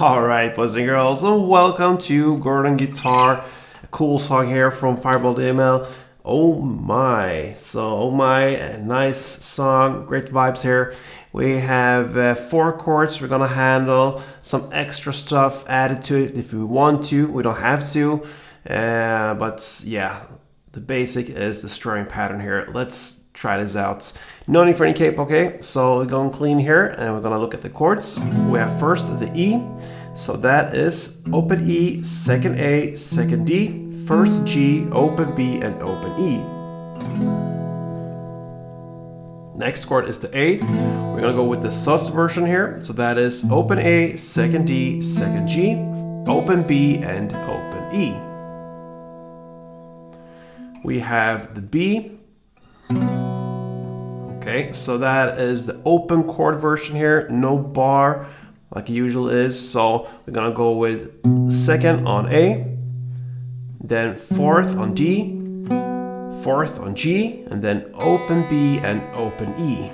Alright, boys and girls, so welcome to Gordon Guitar. A cool song here from FIREBOY DML. Oh my, a nice song, great vibes here. We have 4 chords we're gonna handle, some extra stuff added to it if we want to, we don't have to. But yeah, the basic is the strumming pattern here. Let's try this out. No need for any cape, okay? So we're going clean here and we're gonna look at the chords. We have first the E, so that is open E, second A, second D, first G, open B, and open E. Next chord is the A. We're gonna go with the sus version here, so that is open A, second D, second G, open B, and open E. We have the B. Okay, so that is the open chord version here, no bar like it usually is. So we're gonna go with second on A, then fourth on D, fourth on G, and then open B and open E.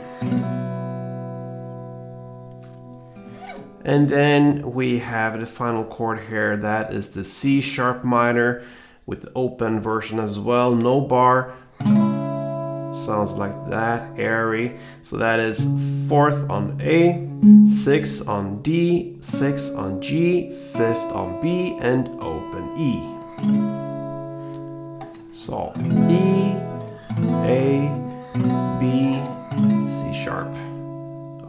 And then we have the final chord here, that is the C sharp minor with the open version as well, no bar. Sounds like that, airy. So that is fourth on A, 6 on D, 6 on G, 5th on B, and open E. So E, A, B, C sharp.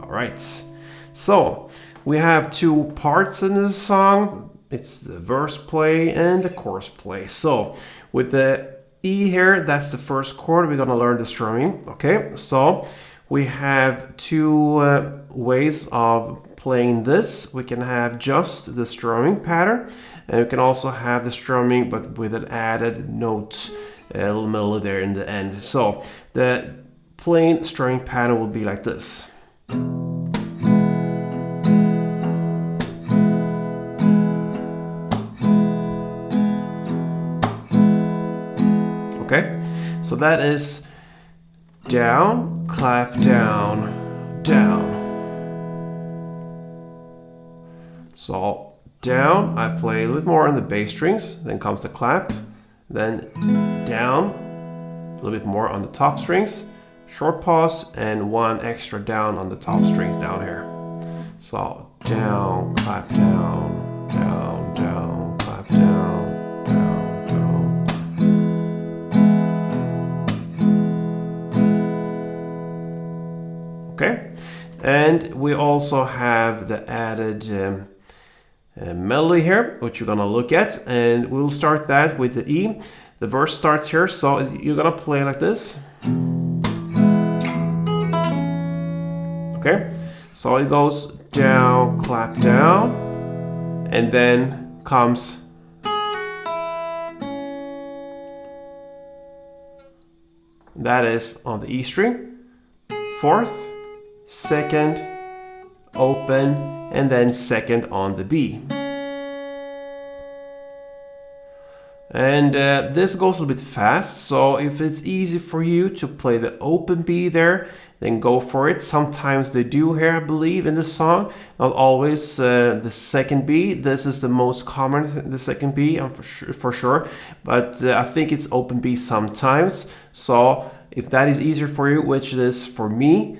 All right. So we have 2 parts in this song. It's the verse play and the chorus play. So with the E here, that's the first chord. We're gonna learn the strumming. Okay, so we have 2 ways of playing this. We can have just the strumming pattern, and we can also have the strumming but with an added note, a little melody there in the end. So the plain strumming pattern will be like this. Okay, so that is down, clap, down, down. So down, I play a little more on the bass strings, then comes the clap, then down, a little bit more on the top strings, short pause, and 1 extra down on the top strings down here. So down, clap, down, down, down, clap, down. Okay, and we also have the added melody here, which you're gonna look at, and we'll start that with the E. The verse starts here, so you're gonna play like this. Okay, so it goes down, clap down, and then comes that is on the E string, 4th, 2nd, open, and then 2nd on the B. And this goes a little bit fast, so if it's easy for you to play the open B there, then go for it. Sometimes they do here, I believe, in the song. Not always the 2nd B. This is the most common, the 2nd B, for sure. But I think it's open B sometimes. So if that is easier for you, which it is for me,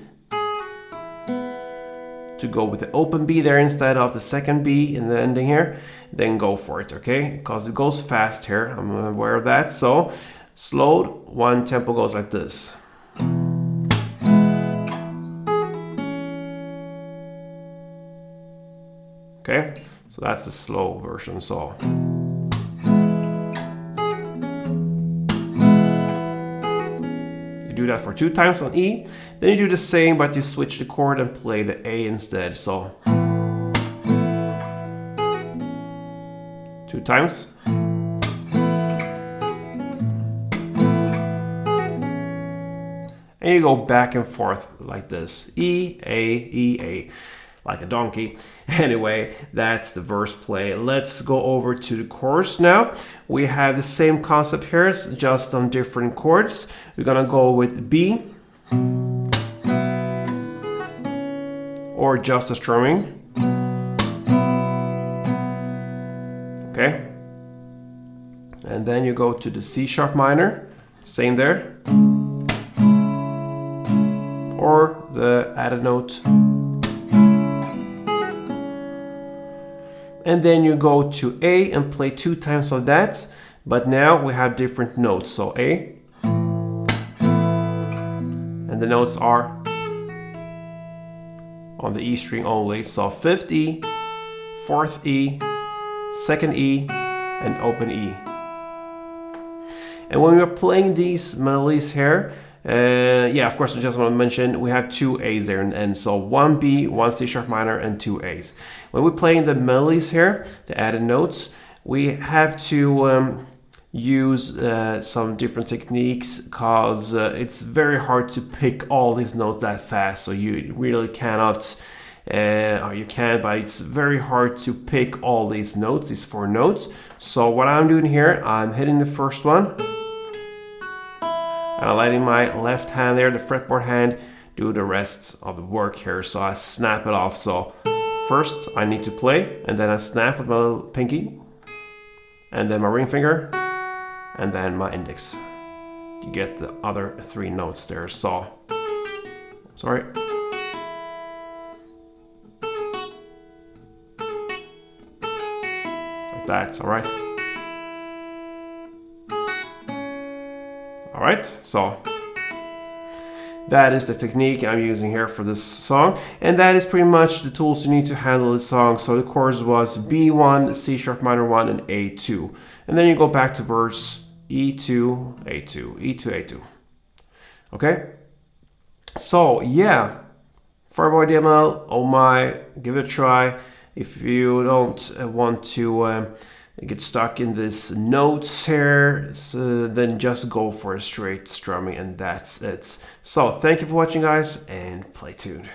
to go with the open B there instead of the 2nd B in the ending here, then go for it, okay? Because it goes fast here, I'm aware of that. So slowed, 1 tempo goes like this. Okay, so that's the slow version. So do that for 2 times on E, then you do the same, but you switch the chord and play the A instead. So 2 times. And you go back and forth like this. E, A, like a donkey. Anyway, that's the verse play. Let's go over to the chorus now. We have the same concept here, just on different chords. We're gonna go with B, or just the strumming. Okay? And then you go to the C sharp minor, same there, or the added note. And then you go to A and play 2 times of that, but now we have different notes. So A, and the notes are on the E string only. So 5th E, 4th E, 2nd E, and open E. And when we're playing these melodies here, yeah, of course, I just want to mention we have 2 A's there, and so 1 B, 1 C sharp minor, and 2 A's. When we're playing the melodies here, the added notes, we have to use some different techniques, because it's very hard to pick all these notes that fast. So you really cannot, or you can, but it's very hard to pick all these notes, these 4 notes. So what I'm doing here, I'm hitting the first one, and I'm letting my left hand there, the fretboard hand, do the rest of the work here. So I snap it off. So first I need to play, and then I snap with my little pinky, and then my ring finger, and then my index. You get the other 3 notes there. So, sorry. Like that, all right? All right, so that is the technique I'm using here for this song, and that is pretty much the tools you need to handle this song. So the chorus was B1, C sharp minor 1, and A2, and then you go back to verse E2, A2, E2, A2. Okay, so yeah, FIREBOY DML, oh my, give it a try. If you don't want to get stuck in this notes here, so then just go for a straight strumming, and that's it. So thank you for watching, guys, and play tuned.